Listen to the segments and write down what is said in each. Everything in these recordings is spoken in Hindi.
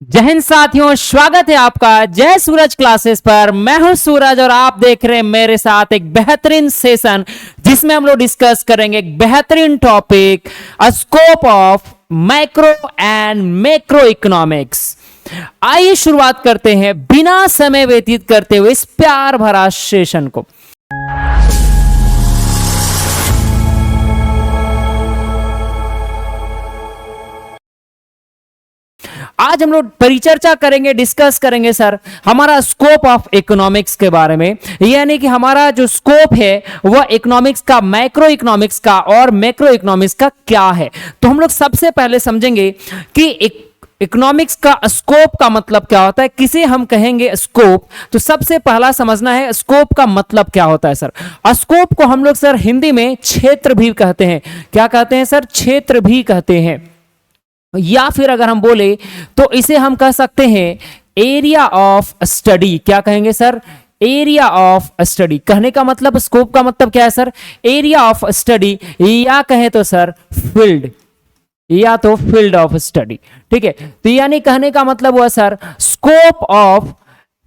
जय हिंद साथियों, स्वागत है आपका जय सूरज क्लासेस पर। मैं हूं सूरज और आप देख रहे हैं मेरे साथ एक बेहतरीन सेशन जिसमें हम लोग डिस्कस करेंगे एक बेहतरीन topic, scope of macro and macro economics. आइए शुरुआत करते हैं बिना समय व्यतीत करते हुए इस प्यार भरा सेशन को। आज हम लोग परिचर्चा करेंगे, डिस्कस करेंगे सर हमारा स्कोप ऑफ इकोनॉमिक्स के बारे में, यानी कि हमारा जो स्कोप है वह इकोनॉमिक्स का, मैक्रो इकोनॉमिक्स का और मैक्रो इकोनॉमिक्स का क्या है। तो हम लोग सबसे पहले समझेंगे कि इकोनॉमिक्स का स्कोप का मतलब क्या होता है। किसे हम कहेंगे स्कोप, तो सबसे पहला समझना है स्कोप का मतलब क्या होता है सर। स्कोप को हम लोग सर हिंदी में क्षेत्र भी कहते हैं। क्या कहते हैं सर? क्षेत्र भी कहते हैं, या फिर अगर हम बोले तो इसे हम कह सकते हैं एरिया ऑफ स्टडी। क्या कहेंगे सर? Area of study. कहने का मतलब, स्कोप का मतलब क्या है सर? एरिया ऑफ स्टडी, या कहें तो सर फील्ड, या तो फील्ड ऑफ स्टडी। ठीक है, तो यानी कहने का मतलब हुआ sir scope of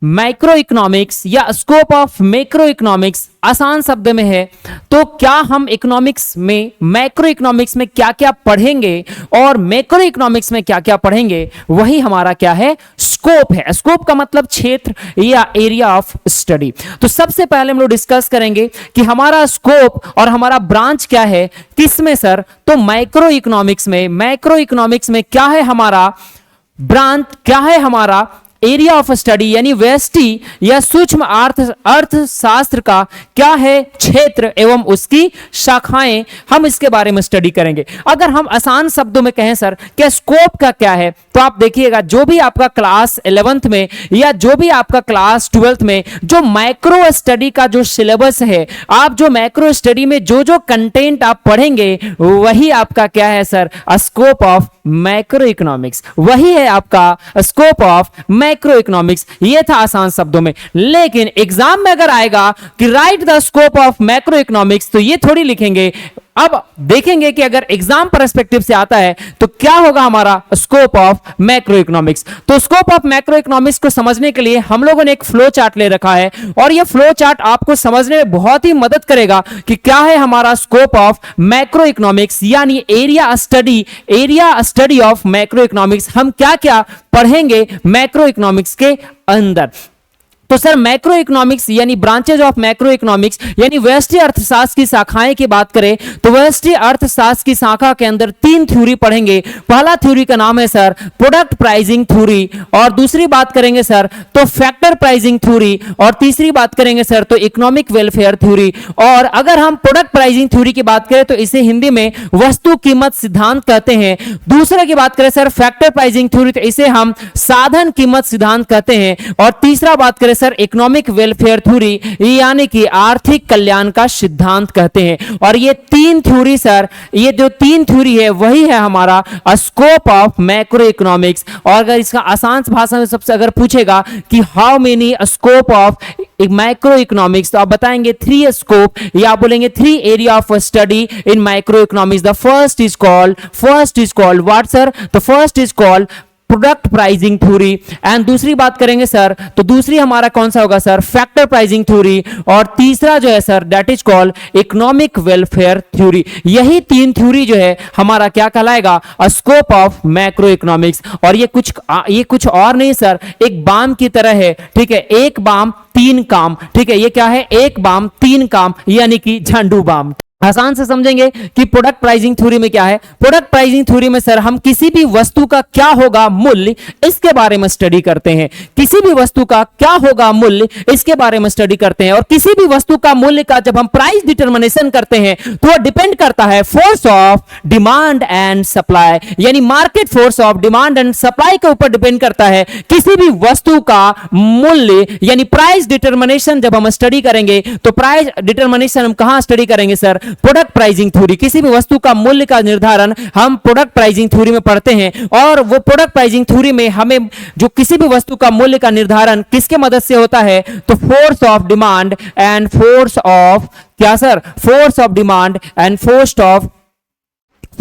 micro economics या स्कोप ऑफ मैक्रो इकोनॉमिक्स आसान शब्द में है। तो क्या हम इकोनॉमिक्स में, मैक्रो इकोनॉमिक्स में क्या क्या पढ़ेंगे और मैक्रो इकोनॉमिक्स में क्या क्या पढ़ेंगे, वही हमारा क्या है? स्कोप है। स्कोप का मतलब क्षेत्र या एरिया ऑफ स्टडी। तो सबसे पहले हम लोग डिस्कस करेंगे कि हमारा स्कोप और हमारा ब्रांच क्या है, किसमें सर? तो माइक्रो इकोनॉमिक्स में। मैक्रो इकोनॉमिक्स में क्या है हमारा ब्रांच, क्या है हमारा एरिया ऑफ स्टडी, यानी व्यष्टि या सूक्ष्म अर्थशास्त्र का क्या है? क्षेत्र एवं उसकी शाखाएं, हम इसके बारे में स्टडी करेंगे। अगर हम आसान शब्दों में कहें सर कि स्कोप का क्या है, तो आप देखिएगा जो भी आपका क्लास 11th में या जो भी आपका क्लास 12th में जो मैक्रो स्टडी का जो सिलेबस है, आप जो मैक्रो स्टडी में जो जो कंटेंट आप पढ़ेंगे वही आपका क्या है sir? Scope of macro economics. वही है आपका स्कोप ऑफ मैक्रो इकोनॉमिक्स। ये था आसान शब्दों में। लेकिन एग्जाम में अगर आएगा कि right the scope of macro economics, तो ये थोड़ी लिखेंगे। अब देखेंगे कि अगर एग्जाम पर्सपेक्टिव से आता है तो क्या होगा हमारा स्कोप ऑफ मैक्रो इकोनॉमिक्स। तो स्कोप ऑफ मैक्रो इकोनॉमिक्स को समझने के लिए हम लोगों ने एक फ्लो चार्ट ले रखा है, और ये फ्लो चार्ट आपको समझने में बहुत ही मदद करेगा कि क्या है हमारा स्कोप ऑफ मैक्रो इकोनॉमिक्स, यानी area study of macro economics. हम क्या क्या पढ़ेंगे मैक्रो इकोनॉमिक्स के अंदर। तो सर मैक्रो इकोनॉमिक्स यानी ब्रांचेज ऑफ मैक्रो इकोनॉमिक्स, यानी व्यष्टि अर्थशास्त्र की शाखाएं की बात करें तो व्यष्टि अर्थशास्त्र की शाखा के अंदर 3 थ्योरी पढ़ेंगे। पहला थ्योरी का नाम है सर प्रोडक्ट प्राइसिंग थ्योरी, और दूसरी बात करेंगे सर तो फैक्टर प्राइसिंग थ्योरी, और तीसरी बात करेंगे सर तो इकोनॉमिक वेलफेयर थ्योरी। और अगर हम प्रोडक्ट प्राइसिंग थ्योरी की बात करें तो इसे हिंदी में वस्तु कीमत सिद्धांत कहते हैं। दूसरे की बात करें सर फैक्टर प्राइसिंग थ्योरी, तो इसे हम साधन कीमत सिद्धांत कहते हैं। और तीसरा बात करें सर इकोनॉमिक वेलफेयर थ्योरी, यानी कि आर्थिक कल्याण का सिद्धांत कहते हैं। और ये 3 थ्योरी सर, ये जो 3 थ्योरी है वही है हमारा स्कोप ऑफ मैक्रो इकोनॉमिक्स। और अगर इसका आसान भाषा में सबसे अगर पूछेगा कि how many scope of macro economics, तो आप बताएंगे 3 स्कोप, या बोलेंगे 3 area of study in micro economics. The first is called what sir? The first is called product pricing theory, and दूसरी बात करेंगे सर तो दूसरी हमारा कौन सा होगा सर? फैक्टर प्राइसिंग थ्योरी, और तीसरा जो है sir that is called economic welfare theory. यही 3 थ्योरी जो है हमारा क्या कहलाएगा? Scope of macro economics. और ये कुछ और नहीं सर, एक बाम की तरह है। ठीक है, एक बाम 3 काम। ठीक है, ये क्या है? एक बाम 3 काम, यानी कि झंडू बाम। आसान से समझेंगे कि प्रोडक्ट प्राइसिंग थ्योरी में क्या है। प्रोडक्ट प्राइसिंग थ्योरी में सर हम किसी भी वस्तु का क्या होगा मूल्य, इसके बारे में स्टडी करते हैं। किसी भी वस्तु का क्या होगा मूल्य, इसके बारे में स्टडी करते हैं। और किसी भी वस्तु का मूल्य का जब हम प्राइस डिटरमिनेशन करते हैं तो वह डिपेंड करता है force of demand and supply, यानी market force of demand and supply के ऊपर डिपेंड करता है किसी भी वस्तु का मूल्य, यानी प्राइस डिटरमिनेशन। जब हम स्टडी करेंगे तो प्राइस डिटरमिनेशन हम कहां स्टडी करेंगे सर? Product pricing theory. किसी भी वस्तु का मूल्य का निर्धारण हम प्रोडक्ट प्राइसिंग थ्योरी में पढ़ते हैं। और वो प्रोडक्ट प्राइसिंग थ्योरी में हमें जो किसी भी वस्तु का मूल्य का निर्धारण किसके मदद से होता है? तो force of demand and force of क्या sir? Force of demand and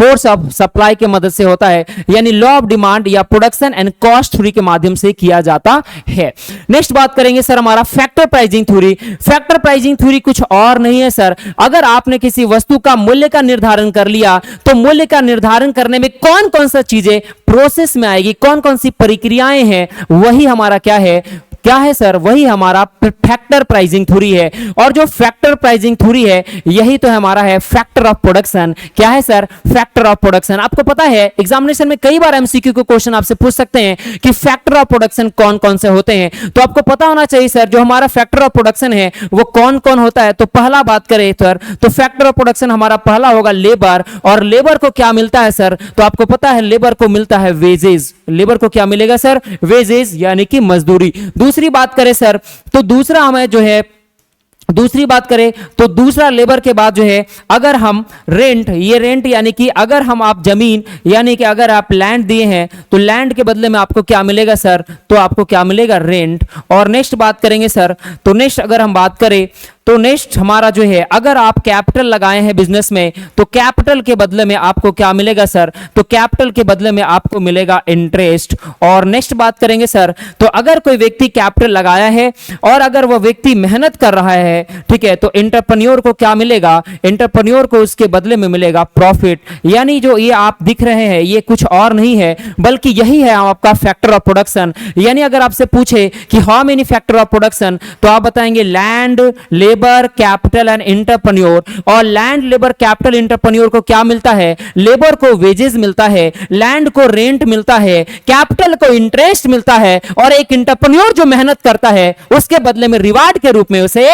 force of supply के मदद से होता है, यानी लॉ ऑफ डिमांड या प्रोडक्शन एंड कॉस्ट थ्योरी के माध्यम से किया जाता है। नेक्स्ट बात करेंगे सर हमारा factor pricing theory. Factor pricing theory कुछ और नहीं है सर, अगर आपने किसी वस्तु का मूल्य का निर्धारण कर लिया तो मूल्य का निर्धारण करने में कौन कौन सा चीजें प्रोसेस में आएगी, कौन कौन सी प्रक्रियाएं हैं, वही हमारा क्या है सर, वही हमारा फैक्टर प्राइसिंग थ्योरी है। और जो फैक्टर प्राइसिंग थ्योरी है यही तो हमारा है फैक्टर ऑफ प्रोडक्शन। क्या है सर, फैक्टर ऑफ प्रोडक्शन। आपको पता है एग्जामिनेशन में कई बार एमसीक्यू के क्वेश्चन आपसे पूछ सकते हैं कि फैक्टर ऑफ प्रोडक्शन कौन कौन से होते हैं, तो आपको पता होना चाहिए सर जो हमारा फैक्टर ऑफ प्रोडक्शन है वो कौन कौन होता है। तो पहला बात करें सर तो फैक्टर ऑफ प्रोडक्शन हमारा पहला होगा लेबर, और लेबर को क्या मिलता है सर, तो आपको पता है लेबर को मिलता है वेजेस। लेबर को क्या मिलेगा सर, वेजेस यानी कि मजदूरी। दूसरी बात करें सर तो दूसरा हमें जो है दूसरी बात करें तो दूसरा लेबर के बाद जो है अगर हम रेंट, ये रेंट यानी कि अगर हम आप जमीन यानी कि अगर आप लैंड दिए हैं तो लैंड के बदले में आपको क्या मिलेगा सर, तो आपको क्या मिलेगा, रेंट। और नेक्स्ट बात करेंगे सर तो नेक्स्ट अगर हम बात करें तो नेक्स्ट हमारा जो है अगर आप कैपिटल लगाए हैं बिजनेस में तो कैपिटल के बदले में आपको क्या मिलेगा सर, तो कैपिटल के बदले में आपको मिलेगा इंटरेस्ट। और नेक्स्ट बात करेंगे सर तो अगर कोई व्यक्ति कैपिटल लगाया है और अगर वह व्यक्ति मेहनत कर रहा है, ठीक है, तो एंटरप्रेन्योर को क्या मिलेगा, एंटरप्रेन्योर को उसके बदले में मिलेगा प्रॉफिट। यानी जो ये आप दिख रहे हैं ये कुछ और नहीं है बल्कि यही है आपका फैक्टर ऑफ प्रोडक्शन। यानी अगर आपसे पूछे कि how many factor of production तो आप बताएंगे land, labour, capital and entrepreneur. और लैंड, लेबर, कैपिटल, एंटरप्रेन्योर को क्या मिलता है, लेबर को वेजेस मिलता है, लैंड को रेंट मिलता है, कैपिटल को इंटरेस्ट मिलता है, और एक एंटरप्रेन्योर जो मेहनत करता है उसके बदले में रिवार्ड के रूप में उसे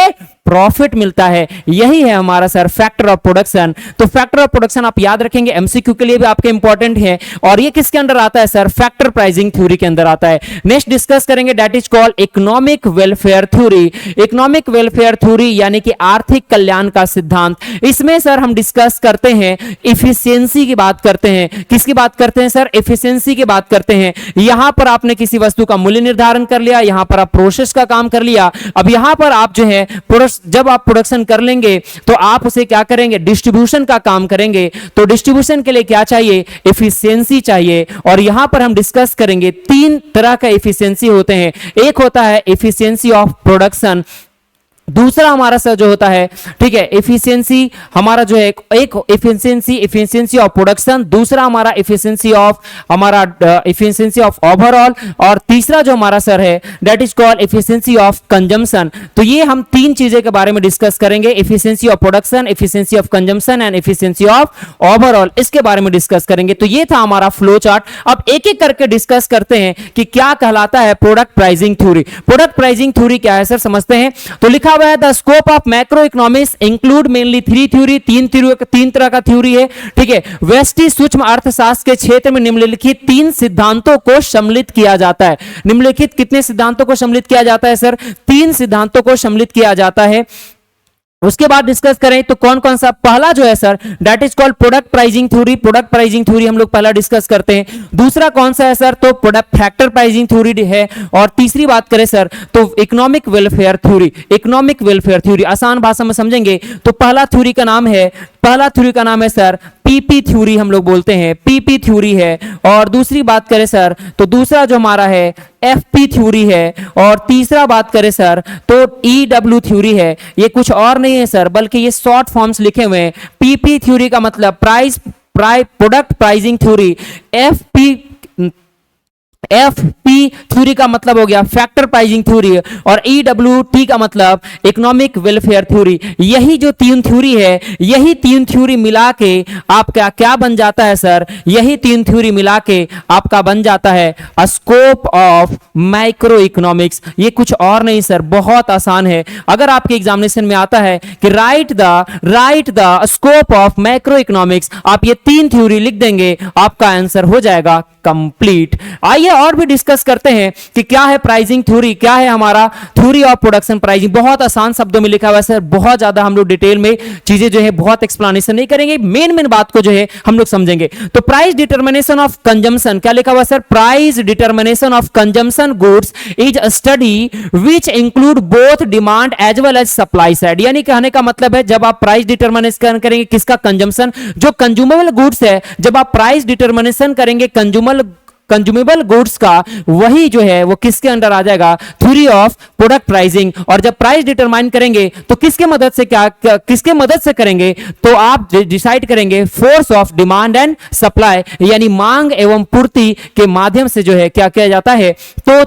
प्रॉफिट मिलता है। यही है हमारा सर फैक्टर ऑफ प्रोडक्शन। तो फैक्टर ऑफ प्रोडक्शन आप याद रखेंगे, एमसीक्यू के लिए भी आपके इंपॉर्टेंट है, और ये किसके अंदर आता है सर, फैक्टर प्राइसिंग थ्योरी के अंदर आता है। नेक्स्ट डिस्कस करेंगे that is called economic welfare theory. Economic welfare theory यानी कि आर्थिक कल्याण का सिद्धांत। इसमें सर हम डिस्कस करते हैं इफिशियंसी की बात करते हैं। किसकी बात करते हैं सर, इफिशियंसी की बात करते हैं। यहां पर आपने किसी वस्तु का मूल्य निर्धारण कर लिया, यहां पर आप प्रोसेस का काम कर लिया, अब यहां पर आप जो है जब आप प्रोडक्शन कर लेंगे तो आप उसे क्या करेंगे, डिस्ट्रीब्यूशन का काम करेंगे। तो डिस्ट्रीब्यूशन के लिए क्या चाहिए, एफिशिएंसी चाहिए। और यहां पर हम डिस्कस करेंगे तीन तरह का एफिशिएंसी होते हैं। एक होता है एफिशिएंसी ऑफ प्रोडक्शन, दूसरा हमारा सर जो होता है, ठीक है, एफिशिएंसी हमारा जो है एक एफिशिएंसी ऑफ प्रोडक्शन, दूसरा हमारा एफिशिएंसी ऑफ ओवरऑल, और तीसरा जो हमारा सर है that is called efficiency of consumption. तो ये हम तीन चीजें के बारे में डिस्कस करेंगे, efficiency of production, efficiency of consumption and efficiency of overall. इसके बारे में डिस्कस करेंगे। तो ये था हमारा फ्लो चार्ट। अब एक एक करके डिस्कस करते हैं कि क्या कहलाता है product pricing theory. Product pricing theory क्या है सर, समझते हैं। तो लिखा the scope of macro economics include mainly three theory, तीन तरह का थ्योरी है, ठीक है। व्यष्टि सूक्ष्म अर्थशास्त्र के क्षेत्र में निम्नलिखित तीन सिद्धांतों को सम्मिलित किया जाता है। निम्नलिखित कितने सिद्धांतों को सम्मिलित किया जाता है सर, तीन सिद्धांतों को सम्मिलित किया जाता है। उसके बाद डिस्कस करें तो कौन कौन सा, पहला जो है sir that is called product pricing theory. Product pricing theory हम लोग पहला डिस्कस करते हैं। दूसरा कौन सा है सर, तो प्रोडक्ट फैक्टर प्राइसिंग थ्योरी है। और तीसरी बात करें सर तो economic welfare theory. Economic welfare theory आसान भाषा में समझेंगे तो पहला थ्योरी का नाम है सर पीपी थ्योरी, हम लोग बोलते हैं पीपी थ्योरी है। और दूसरी बात करें सर तो दूसरा जो हमारा है एफपी थ्योरी है। और तीसरा बात करें सर तो ईडब्ल्यू थ्योरी है। ये कुछ और नहीं है सर बल्कि ये शॉर्ट फॉर्म्स लिखे हुए हैं। पीपी थ्योरी का मतलब product pricing theory, FP theory का मतलब हो गया फैक्टर प्राइसिंग थ्योरी, और ईडब्ल्यूटी का मतलब इकोनॉमिक वेलफेयर थ्योरी। यही जो तीन थ्योरी है, यही तीन थ्योरी मिला के आपका क्या बन जाता है सर, यही तीन थ्योरी मिला के आपका बन जाता है स्कोप ऑफ माइक्रो इकोनॉमिक्स। ये कुछ और नहीं सर, बहुत आसान है। अगर आपके एग्जामिनेशन में आता है कि right the scope of micro economics, आप ये तीन थ्योरी लिख देंगे, आपका आंसर हो जाएगा कंप्लीट। आइए और भी डिस्कस करते हैं कि क्या है प्राइसिंग थ्योरी, क्या है हमारा थ्योरी ऑफ प्रोडक्शन प्राइसिंग। बहुत आसान शब्दों में लिखा हुआ है सर, बहुत ज्यादा हम लोग डिटेल में चीजें जो है बहुत एक्सप्लेनेशन नहीं करेंगे, मेन बात को जो है हम लोग समझेंगे। तो प्राइस डिटर्मिनेशन ऑफ कंजम्पशन, क्या लिखा हुआ sir, price determination of consumption goods is a study which include both demand as well as supply side. यानी कहने का मतलब है जब आप प्राइस डिटर्मिनेशन करेंगे किसका, कंजम्पशन, जो कंज्यूमेबल गुड्स है, जब आप प्राइस डिटर्मिनेशन करेंगे कंज्यूमेबल गुड्स का, वही जो है वो किसके अंडर आ जाएगा, थ्योरी ऑफ प्रोडक्ट प्राइसिंग। और जब प्राइस डिटरमाइन करेंगे तो किसके मदद से, किसके मदद से करेंगे, तो आप डिसाइड करेंगे force of demand and supply, यानी मांग एवं पूर्ति के माध्यम से जो है क्या किया जाता है, तो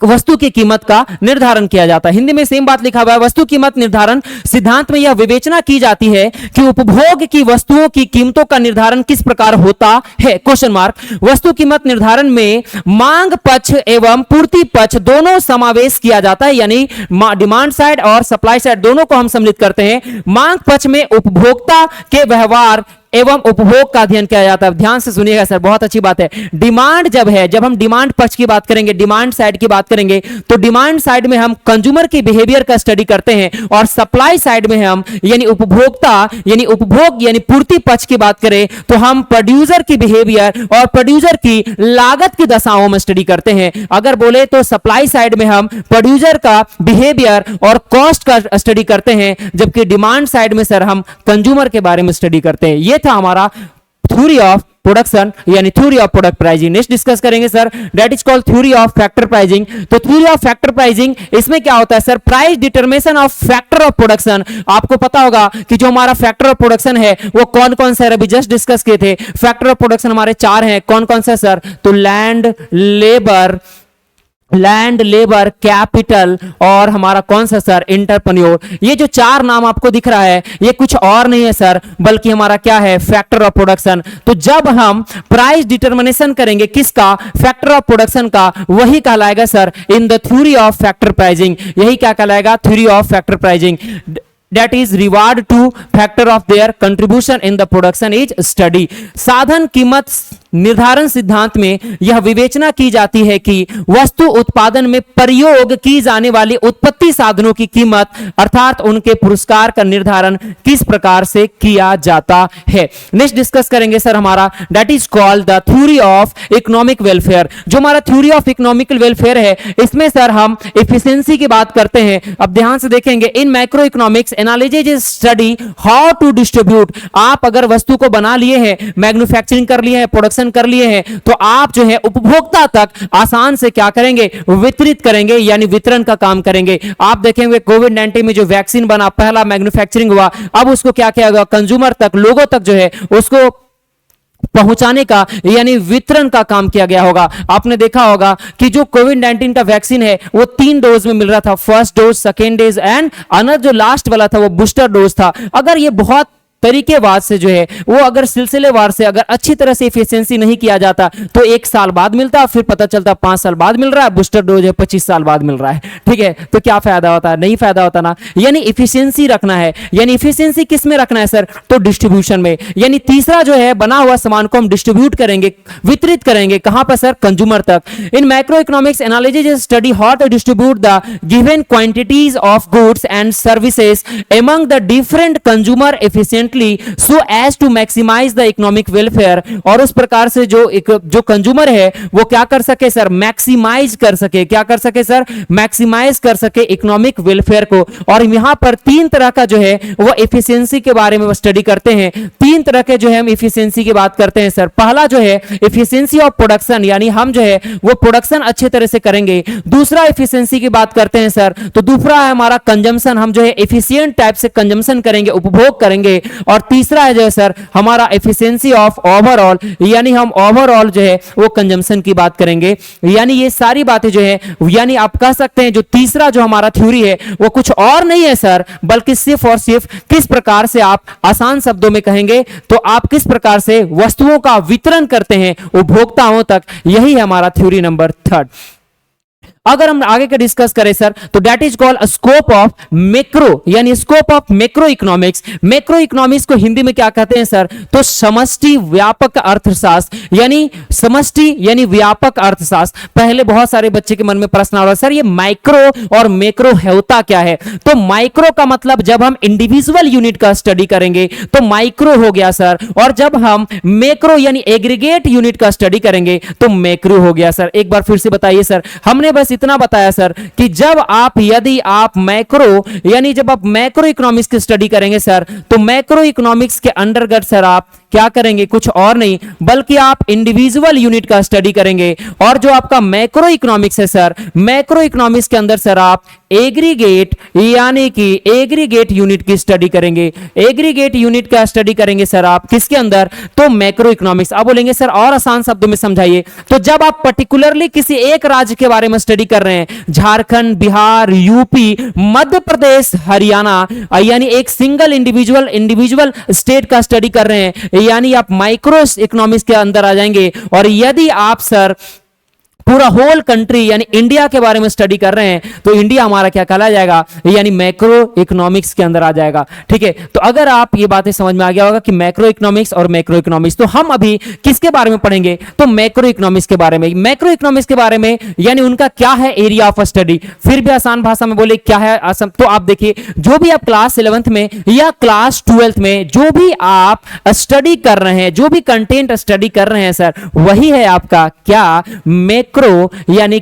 वस्तु की कीमत का निर्धारण किया जाता है। हिंदी में सेम बात लिखा हुआ है, वस्तु कीमत निर्धारण सिद्धांत में यह विवेचना की जाती है कि उपभोग की वस्तुओं की कीमतों का निर्धारण किस प्रकार होता है, क्वेश्चन मार्क। वस्तु कीमत निर्धारण में मांग पक्ष एवं पूर्ति पक्ष दोनों समावेश किया जाता है, यानी डिमांड साइड और सप्लाई साइड दोनों को हम सम्मिलित करते हैं। मांग पक्ष में उपभोक्ता के व्यवहार एवं उपभोग का अध्ययन किया जाता है। ध्यान से सुनिएगा सर, बहुत अच्छी बात है। डिमांड जब है, जब हम डिमांड पक्ष की बात करेंगे, डिमांड साइड की बात करेंगे, तो डिमांड साइड में हम कंज्यूमर की बिहेवियर का स्टडी करते हैं, और सप्लाई साइड में हम यानी उपभोक्ता यानी उपभोग यानी पूर्ति पक्ष की बात करें तो हम प्रोड्यूसर की बिहेवियर और प्रोड्यूसर की लागत की दशाओं में स्टडी करते हैं। अगर बोले तो सप्लाई साइड में हम प्रोड्यूसर का बिहेवियर और कॉस्ट का स्टडी करते हैं, जबकि डिमांड साइड में सर हम कंज्यूमर के बारे में स्टडी करते हैं। ये था हमारा थ्योरी ऑफ प्रोडक्शन यानी theory of product pricing. Next discuss करेंगे sir, that is called theory of factor pricing. तो थ्योरी ऑफ फैक्टर प्राइसिंग, इसमें क्या होता है sir, price determination of factor of production. आपको पता होगा कि जो हमारा फैक्टर ऑफ प्रोडक्शन है वो कौन कौन से, अभी जस्ट डिस्कस किए थे। फैक्टर ऑफ प्रोडक्शन हमारे 4 हैं, कौन कौन से सर, तो लैंड, लेबर, कैपिटल और हमारा कौन सा सर, एंटरप्रेन्योर। ये जो 4 नाम आपको दिख रहा है ये कुछ और नहीं है सर, बल्कि हमारा क्या है, फैक्टर ऑफ प्रोडक्शन। तो जब हम प्राइस डिटरमिनेशन करेंगे किसका, फैक्टर ऑफ प्रोडक्शन का, वही कहलाएगा sir in the theory of factor pricing. यही क्या कहलाएगा, theory of factor pricing. That is reward to factor of their contribution in the production is study। साधन कीमत निर्धारण सिद्धांत में यह विवेचना की जाती है कि वस्तु उत्पादन में प्रयोग की जाने वाली उत्पत्ति साधनों की कीमत अर्थात उनके पुरस्कार का निर्धारण किस प्रकार से किया जाता है। नेक्स्ट डिस्कस करेंगे सर हमारा, that is called the theory of economic welfare. जो हमारा थ्योरी ऑफ इकोनॉमिक वेलफेयर है, इसमें सर हम एफिशिएंसी की बात करते हैं। अब ध्यान से देखेंगे, in microeconomics analysis is study how to distribute. आप अगर वस्तु को बना लिए हैं, मैन्युफैक्चरिंग कर लिए हैं, प्रोडक्शन कर लिए हैं, तो आप जो है उपभोक्ता तक आसान से क्या करेंगे, वितरित करेंगे, यानी वितरण का काम करेंगे। आप देखेंगे कोविड-19 में जो वैक्सीन बना, पहला मैन्युफैक्चरिंग हुआ, अब उसको क्या किया गया, कंज्यूमर तक, लोगों तक जो है उसको पहुंचाने का यानी वितरण का काम किया गया होगा। आपने देखा होगा कि जो कोविड-19 का वैक्सीन है वो 3 डोज में मिल रहा था, first dose, second dose and another जो लास्ट वाला था वो बूस्टर डोज था। अगर ये बहुत तरीकेवार से जो है वो अगर सिलसिलेवार से अगर अच्छी तरह से एफिशिएंसी नहीं किया जाता तो 1 साल बाद मिलता, फिर पता चलता 5 साल बाद मिल रहा है, बूस्टर डोज है 25 साल बाद मिल रहा है। ठीक है, तो क्या फायदा होता है, नहीं फायदा होता ना। यानी एफिशिएंसी रखना है, यानी एफिशिएंसी किस में रखना है सर, तो डिस्ट्रीब्यूशन में। यानी तीसरा जो है बना हुआ सामान को हम डिस्ट्रीब्यूट करेंगे, वितरित करेंगे, कहां पर सर, कंज्यूमर तक। In macro economics analysis study how to distribute the given quantities of goods and services among the different consumer efficiently so as to maximize the economic welfare। और उस प्रकार से जो कंज्यूमर है वो क्या कर सके सर, मैक्सिमाइज कर सके, क्या कर सके सर, मैक्सिमाइज कर सके इकोनॉमिक वेलफेयर को। और यहां पर 3 तरह का जो है वो एफिशिएंसी के बारे में स्टडी करते हैं। 3 तरह के जो है हम एफिशिएंसी की बात करते हैं सर। पहला जो है एफिशिएंसी ऑफ प्रोडक्शन, यानी हम जो है वो प्रोडक्शन अच्छे तरह से करेंगे। दूसरा एफिशिएंसी की बात करते हैं सर, तो दूसरा है हमारा कंजम्पशन, हम जो है एफिशिएंट टाइप से कंजम्पशन करेंगे, उपभोग करेंगे। और तीसरा है जो है सर हमारा एफिशिएंसी ऑफ ओवरऑल, यानी हम ओवरऑल जो है वो कंजम्पशन की बात करेंगे। यानी ये सारी बातें जो है, यानी आप कह सकते हैं जो तीसरा जो हमारा थ्योरी है वो कुछ और नहीं है सर, बल्कि सिर्फ और सिर्फ किस प्रकार से, आप आसान शब्दों में कहेंगे तो आप किस प्रकार से वस्तुओं का वितरण करते हैं उपभोक्ताओं तक, यही है हमारा थ्योरी नंबर 3। अगर हम आगे का डिस्कस करें सर, तो that is called scope of macro, यानी scope of macroeconomics. Macroeconomics को हिंदी में क्या कहते हैं सर, तो समष्टि व्यापक अर्थशास्त्र, यानी समष्टि यानी व्यापक अर्थशास्त्र। पहले बहुत सारे बच्चे के मन में प्रश्न आ रहा है, सर ये माइक्रो और मैक्रो होता क्या है? तो माइक्रो का मतलब जब हम इंडिविजुअल यूनिट का स्टडी करेंगे तो माइक्रो हो गया सर, और जब हम मैक्रो यानी एग्रीगेट यूनिट का स्टडी करेंगे तो मैक्रो हो गया सर। एक बार फिर से बताइए सर। हमने बस इतना बताया सर कि जब आप यदि आप मैक्रो यानी जब आप मैक्रो इकोनॉमिक्स की स्टडी करेंगे सर, तो मैक्रो इकोनॉमिक्स के अंडरगट सर आप क्या करेंगे, कुछ और नहीं बल्कि आप इंडिविजुअल यूनिट का स्टडी करेंगे। और जो आपका मैक्रो इकोनॉमिक्स है सर, मैक्रो इकोनॉमिक्स के अंदर सर आप एग्रीगेट यानी कि एग्रीगेट यूनिट की स्टडी करेंगे। एग्रीगेट यूनिट का स्टडी करेंगे सर आप किसके अंदर, तो मैक्रो इकोनॉमिक्स। आप बोलेंगे सर और आसान शब्दों में समझाइए, तो जब आप पर्टिकुलरली किसी एक राज्य के बारे में स्टडी कर रहे हैं, झारखंड, बिहार, यूपी, मध्य प्रदेश, हरियाणा, यानी एक सिंगल इंडिविजुअल स्टेट का स्टडी कर रहे हैं, यानी आप माइक्रो इकोनॉमिक्स के अंदर आ जाएंगे। और यदि आप सर पूरा होल कंट्री यानी इंडिया के बारे में स्टडी कर रहे हैं, तो इंडिया हमारा क्या कहला जाएगा, यानी मैक्रो इकोनॉमिक्स के अंदर आ जाएगा। ठीक है, तो अगर आप ये बातें समझ में आ गया होगा कि मैक्रो इकोनॉमिक्स और मैक्रो इकोनॉमिक्स, तो हम अभी किसके बारे में पढ़ेंगे, तो मैक्रो इकोनॉमिक्स के बारे में। मैक्रो इकोनॉमिक्स के बारे में यानी उनका क्या है एरिया ऑफ स्टडी, फिर भी आसान भाषा में बोले क्या है आसान। तो आप देखिए, जो भी आप क्लास 11th में या क्लास 12th में जो भी आप स्टडी कर रहे हैं, जो भी कंटेंट स्टडी कर रहे हैं सर, वही है आपका क्या, मैक्रो यानी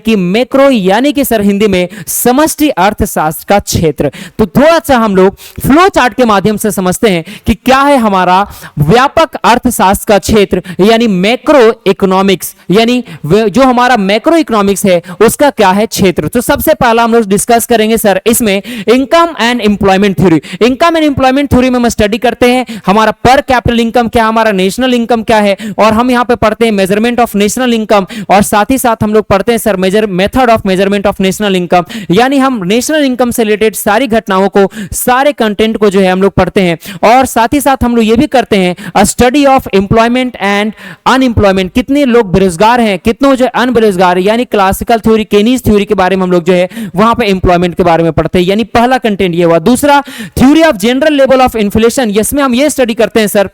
कि सर हिंदी में समष्टि अर्थशास्त्र का क्षेत्र। तो थोड़ा सा हम लोग फ्लो चार्ट के माध्यम से समझते हैं कि क्या है हमारा व्यापक अर्थशास्त्र का क्षेत्र यानी मैक्रो इकोनॉमिक्स, यानी जो हमारा मैक्रो इकोनॉमिक्स है उसका क्या है क्षेत्र। तो सबसे पहला हम लोग डिस्कस करेंगे सर इसमें income and employment theory. Income and employment theory में हम स्टडी करते हैं हमारा पर कैपिटल इनकम क्या, हमारा नेशनल इनकम क्या है, और हम यहां पे पढ़ते हैं मेजरमेंट ऑफ नेशनल इनकम, और साथ ही साथ हम लोग पढ़ते हैं sir method of measurement of national income, यानी हम नेशनल इनकम से रिलेटेड सारी घटनाओं को, सारे कंटेंट को जो है हम लोग पढ़ते हैं। और साथ ही साथ हम लोग ये भी करते हैं study of employment and unemployment, कितने लोग बेरोजगार हैं, कितनों जो अनबेरोजगार, यानी क्लासिकल थ्योरी, केनीज थ्योरी के बारे में हम लोग जो है वहां पे एम्प्लॉयमेंट के बारे में पढ़ते हैं, यानी पहला कंटेंट ये हुआ। दूसरा theory of general level of inflation, इसमें हम ये स्टडी करते हैं sir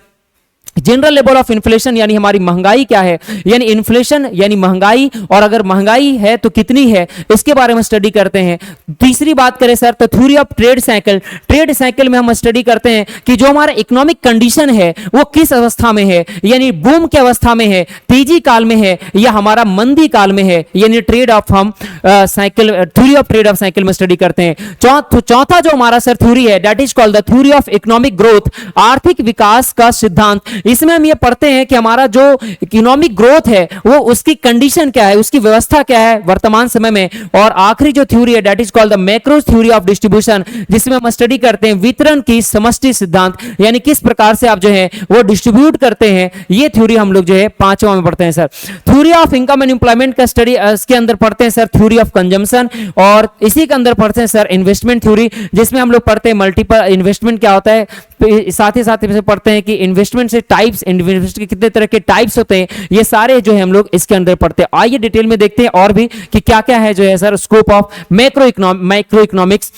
general level of inflation, यानी हमारी महंगाई क्या है, यानी इन्फ्लेशन यानी महंगाई, और अगर महंगाई है तो कितनी है, इसके बारे में स्टडी करते हैं। तीसरी बात करें सर तो theory of trade cycle, trade cycle में हम स्टडी करते हैं कि जो हमारा इकोनॉमिक कंडीशन है वो किस अवस्था में है, यानी बूम की अवस्था में है, तेजी काल में है, या हमारा मंदी काल में है, यानी ट्रेड ऑफ हम cycle, theory of trade off cycle में स्टडी करते हैं। चौथा जो हमारा सर थ्योरी है that is called the theory of economic growth, आर्थिक विकास का सिद्धांत। इसमें हम ये पढ़ते हैं कि हमारा जो इकोनॉमिक ग्रोथ है वो उसकी कंडीशन क्या है, उसकी व्यवस्था क्या है वर्तमान समय में। और आखिरी जो थ्योरी है that is called the macro theory of distribution, जिसमें हम स्टडी करते हैं वितरण की समष्टि सिद्धांत, यानी किस प्रकार से आप जो है वो डिस्ट्रीब्यूट करते हैं। ये थ्योरी हम लोग जो है पांचवा में पढ़ते हैं sir. Theory of income and employment का स्टडी इसके अंदर पढ़ते हैं सर थ्योरी ऑफ कंजम्पशन, और इसी के अंदर पढ़ते हैं सर इन्वेस्टमेंट थ्योरी, जिसमें हम लोग पढ़ते हैं मल्टीपल इन्वेस्टमेंट क्या होता है, साथ ही साथ पढ़ते हैं कि इन्वेस्टमेंट से टाइप्स, इन्वेस्टमेंट के कितने तरह के टाइप्स होते हैं, ये सारे जो है हम लोग इसके अंदर पढ़ते हैं। आइए डिटेल में देखते हैं और भी कि क्या क्या है जो है sir scope of macro economics.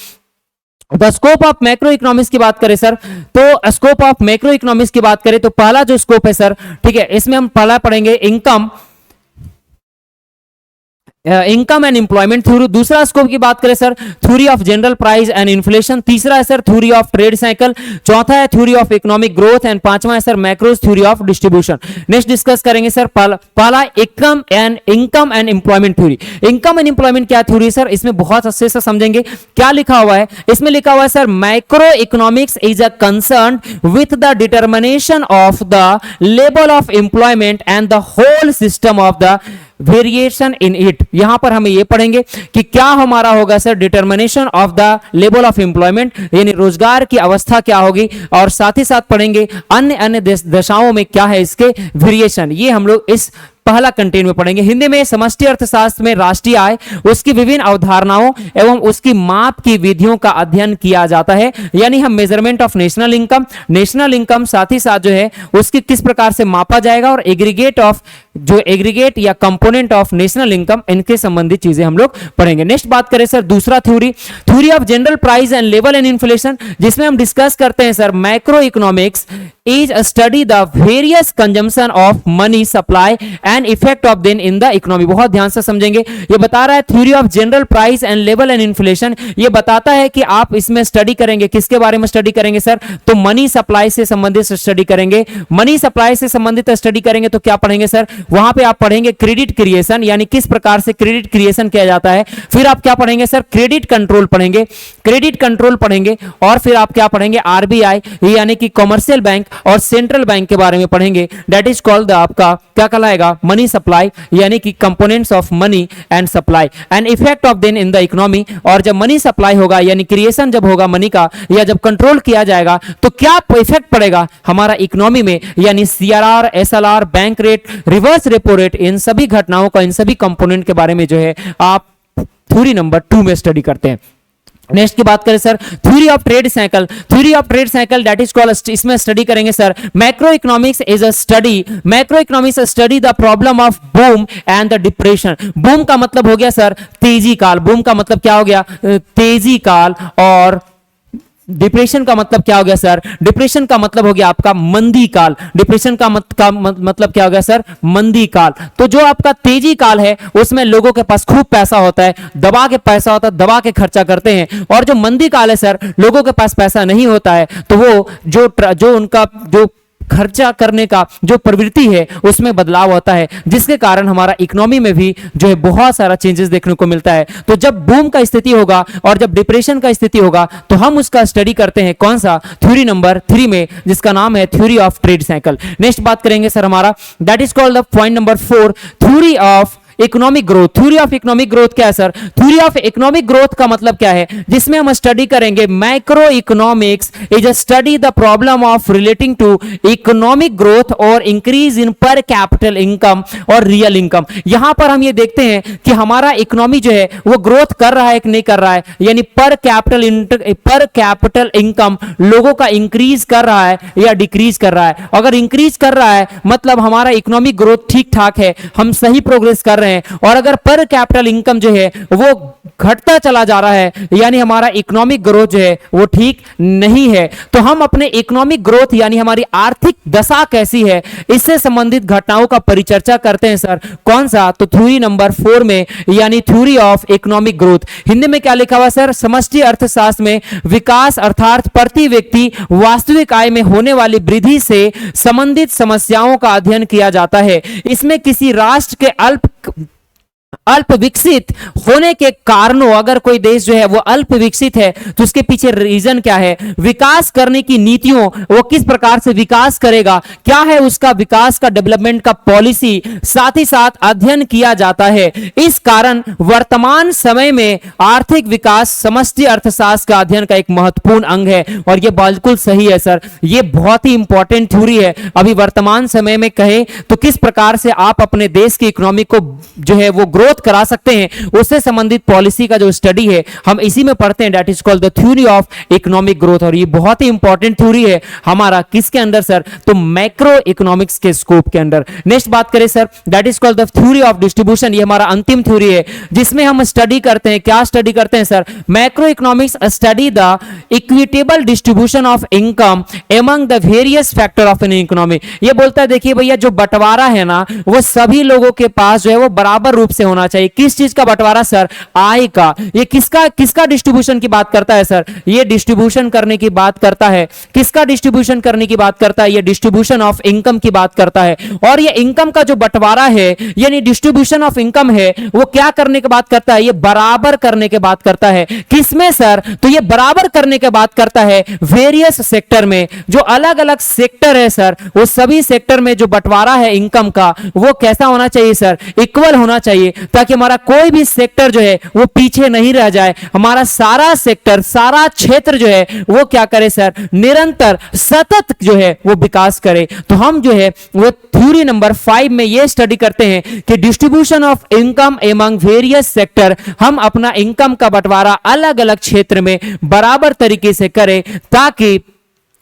The scope of macro economics की बात करें सर, तो स्कोप ऑफ मैक्रो इकोनॉमिक्स की बात करें तो पहला जो स्कोप है सर, ठीक है, इसमें हम पहला पढ़ेंगे इनकम एंड एम्प्लॉयमेंट थ्योरी। दूसरा स्कोप की बात करें sir theory of general price and inflation. तीसरा है sir theory of trade cycle. चौथा है theory of economic growth, and पांचवा है sir macro theory of distribution. Next discuss करेंगे सर पहला income and employment theory. Income and employment क्या थ्योरी सर, इसमें बहुत अच्छे से समझेंगे। क्या लिखा हुआ है इसमें, लिखा हुआ है sir microeconomics is a concern with the determination of the level of employment and the whole system of the variation in it. यहां पर हमें यह पढ़ेंगे कि क्या हमारा होगा sir determination of the level of employment, यानी रोजगार की अवस्था क्या होगी, और साथ ही साथ पढ़ेंगे अन्य दशाओं में क्या है इसके वेरिएशन। ये हम लोग इस पहला कंटेंट में पढ़ेंगे। हिंदी में समष्टि अर्थशास्त्र में राष्ट्रीय आय, उसकी विभिन्न अवधारणाओं एवं उसकी माप की विधियों का अध्ययन किया जाता है, यानी हम मेजरमेंट ऑफ नेशनल इनकम साथ ही साथ जो है उसकी किस प्रकार से मापा जाएगा, और एग्रीगेट या कंपोनेंट ऑफ नेशनल इनकम, इनके संबंधित चीजें हम लोग पढ़ेंगे। नेक्स्ट बात करें सर दूसरा theory of general price and level and inflation, जिसमें हम डिस्कस करते हैं sir macroeconomics is study the various consumption of money supply and effect of then in the economy. बहुत ध्यान से समझेंगे, ये बता रहा है theory of general price and level and inflation, ये बताता है कि आप इसमें स्टडी करेंगे, किसके बारे में स्टडी करेंगे सर, तो मनी सप्लाई से संबंधित स्टडी करेंगे। मनी सप्लाई से संबंधित स्टडी करेंगे तो क्या पढ़ेंगे सर, वहां पे आप पढ़ेंगे क्रेडिट क्रिएशन, यानी किस प्रकार से क्रेडिट क्रिएशन किया जाता है। फिर आप क्या पढ़ेंगे सर, क्रेडिट कंट्रोल पढ़ेंगे, और फिर आप क्या पढ़ेंगे, आरबीआई यानी कि कॉमर्शियल बैंक और सेंट्रल बैंक के बारे में पढ़ेंगे। दैट इज कॉल्ड द आपका क्या कहलाएगा, मनी सप्लाई, यानी कि components of money and supply and effect of then in the economy. और जब मनी सप्लाई होगा यानी क्रिएशन जब होगा मनी का, या जब कंट्रोल किया जाएगा तो क्या इफेक्ट पड़ेगा हमारा इकोनॉमी में, यानी CRR, SLR, bank rate, reverse repo rate, इन सभी घटनाओं का, इन सभी कंपोनेंट के बारे में जो है आप थ्योरी नंबर 2 में स्टडी करते हैं। नेक्स्ट की बात करें sir theory of trade cycle that is called, इसमें स्टडी करेंगे sir macro economics study the problem of boom and the depression. Boom का मतलब हो गया सर तेजी काल, बूम का मतलब क्या हो गया, तेजी काल, और डिप्रेशन का मतलब क्या हो गया सर, डिप्रेशन का मतलब हो गया आपका मंदी काल, डिप्रेशन का मतलब क्या हो गया सर, मंदी काल। तो जो आपका तेजी काल है उसमें लोगों के पास खूब पैसा होता है, दबा के पैसा होता है, दबा के खर्चा करते हैं, और जो मंदी काल है सर लोगों के पास पैसा नहीं होता है, तो वो जो उनका जो खर्चा करने का जो प्रवृत्ति है उसमें बदलाव होता है, जिसके कारण हमारा इकोनॉमी में भी जो है बहुत सारा चेंजेस देखने को मिलता है। तो जब बूम का स्थिति होगा और जब डिप्रेशन का स्थिति होगा तो हम उसका स्टडी करते हैं, कौन सा, थ्योरी नंबर 3 में, जिसका नाम है theory of trade cycle. Next बात करेंगे सर हमारा that is called the point number 4 theory of economic growth. Theory of economic growth क्या है sir, theory of economic growth का मतलब क्या है, जिसमें हम स्टडी करेंगे macroeconomics is a study the problem of relating to economic growth और increase in per capital income और रियल इनकम। यहां पर हम ये देखते हैं कि हमारा इकोनॉमी जो है वो ग्रोथ कर रहा है कि नहीं कर रहा है, यानी पर कैपिटल इनकम लोगों का इंक्रीज कर रहा है या डिक्रीज कर रहा है। अगर इंक्रीज कर रहा है मतलब हमारा इकोनॉमिक ग्रोथ ठीक ठाक है, हम सही प्रोग्रेस कर रहे हैं, और अगर पर कैपिटल इनकम जो है वो घटता चला जा रहा है यानी हमारा इकोनॉमिक ग्रोथ जो है वो ठीक नहीं है। तो हम अपने इकोनॉमिक ग्रोथ यानी हमारी आर्थिक दशा कैसी है इससे संबंधित घटनाओं का परिचर्चा करते हैं सर, कौन सा, तो थ्योरी नंबर 4 में, यानी theory of economic growth. Hindi में क्या लिखा हुआ सर, समष्टि अर्थशास्त्र में विकास अर्थात प्रति व्यक्ति वास्तविक आय में होने वाली वृद्धि से संबंधित समस्याओं का अध्ययन किया जाता है। इसमें किसी राष्ट्र के अल्प विकसित होने के कारणों, अगर कोई देश जो है वो अल्प विकसित है तो उसके पीछे रीजन क्या है, विकास करने की नीतियों, वो किस प्रकार से विकास करेगा, क्या है उसका विकास का डेवलपमेंट का पॉलिसी, साथ ही साथ अध्ययन किया जाता है। इस कारण वर्तमान समय में आर्थिक विकास समष्टि अर्थशास्त्र का अध्ययन का एक महत्वपूर्ण अंग है। और ये बिल्कुल सही है सर, ये बहुत ही इंपॉर्टेंट थ्योरी है। अभी वर्तमान समय में कहें तो किस प्रकार से आप अपने देश की इकोनॉमी को जो है वो ग्रोथ करा सकते हैं, उससे संबंधित पॉलिसी का जो स्टडी है हम इसी में पढ़ते हैं, that is called the theory of economic growth. और ये बहुत ही इंपॉर्टेंट थ्योरी है हमारा, किसके अंदर सर, तो मैक्रो इकोनॉमिक्स के स्कोप के अंदर। नेक्स्ट बात करें sir that is called the theory of distribution. ये हमारा अंतिम थ्योरी है जिसमें हम स्टडी करते हैं, क्या स्टडी करते हैं sir, macro economics study the equitable distribution of income among the various factor of an economy. ये बोलता है देखिए भैया जो बंटवारा है ना वो सभी लोगों के पास जो है वो बराबर रूप से होना चाहिए। किस चीज का बंटवारा सर, आय का। ये किसका डिस्ट्रीब्यूशन की बात करता है सर, ये डिस्ट्रीब्यूशन करने की बात करता है, किसका डिस्ट्रीब्यूशन करने की बात करता है, ये डिस्ट्रीब्यूशन ऑफ इनकम की बात करता है। और ये इनकम का जो बंटवारा है यानी डिस्ट्रीब्यूशन ऑफ इनकम है वो क्या करने की बात करता है, ये बराबर करने की बात करता है। किसमें सर, तो ये बराबर करने की बात करता है वेरियस सेक्टर में। जो अलग अलग सेक्टर है सर वो सभी सेक्टर में जो बंटवारा है इनकम का वो कैसा होना चाहिए सर, इक्वल होना चाहिए। ताकि हमारा कोई भी सेक्टर जो है वो पीछे नहीं रह जाए, हमारा सारा सेक्टर, सारा क्षेत्र जो है वो क्या करे सर, निरंतर सतत जो है वो विकास करे। तो हम जो है वो थ्योरी नंबर 5 में ये स्टडी करते हैं कि distribution of income among various sector, हम अपना इनकम का बंटवारा अलग अलग क्षेत्र में बराबर तरीके से करें ताकि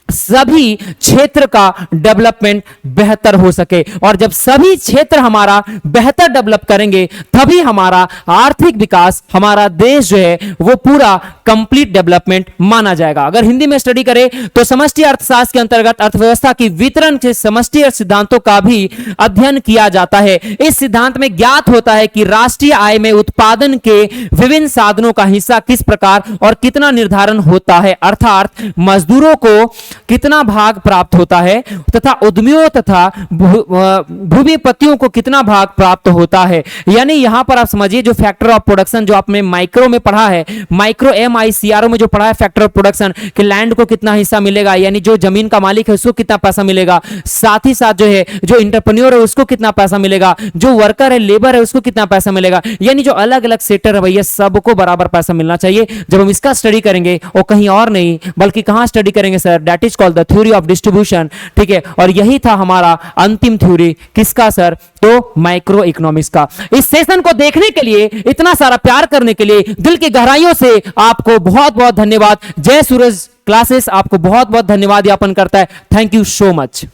सभी क्षेत्र का डेवलपमेंट बेहतर हो सके। और जब सभी क्षेत्र हमारा बेहतर डेवलप करेंगे तभी हमारा आर्थिक विकास, हमारा देश जो है वो पूरा कंप्लीट डेवलपमेंट माना जाएगा। अगर हिंदी में स्टडी करें तो समष्टि अर्थशास्त्र के अंतर्गत अर्थव्यवस्था की वितरण के समष्टि अर्थ सिद्धांतों का भी अध्ययन किया जाता है। इस सिद्धांत में ज्ञात होता है कि राष्ट्रीय आय में उत्पादन के विभिन्न साधनों का हिस्सा किस प्रकार और कितना निर्धारण होता है, अर्थात मजदूरों को कितना भाग प्राप्त होता है तथा उद्यमियों तथा भूमिपतियों को कितना भाग प्राप्त होता है। यानी यहां पर आप समझिए जो फैक्टर ऑफ प्रोडक्शन जो आपने माइक्रो में पढ़ा है, माइक्रो MICRO में जो पढ़ा है फैक्टर ऑफ प्रोडक्शन कि लैंड को कितना हिस्सा मिलेगा, यानी जो जमीन का मालिक है उसको कितना पैसा मिलेगा, साथ ही साथ जो है जो इंटरप्रेन्योर है उसको कितना पैसा मिलेगा, जो वर्कर है, लेबर है, उसको कितना पैसा मिलेगा, यानी जो अलग अलग सेक्टर है भैया सबको बराबर पैसा मिलना चाहिए। जब हम इसका स्टडी करेंगे और कहीं और नहीं बल्कि कहां स्टडी करेंगे sir, that is called the theory of distribution. ठीक है, और यही था हमारा अंतिम थ्योरी किसका सर, तो माइक्रो इकोनॉमिक्स का। इस सेशन को देखने के लिए, इतना सारा प्यार करने के लिए दिल की गहराइयों से आपको बहुत बहुत धन्यवाद। जय सूरज क्लासेस आपको बहुत बहुत धन्यवाद ज्ञापन करता है। Thank you so much.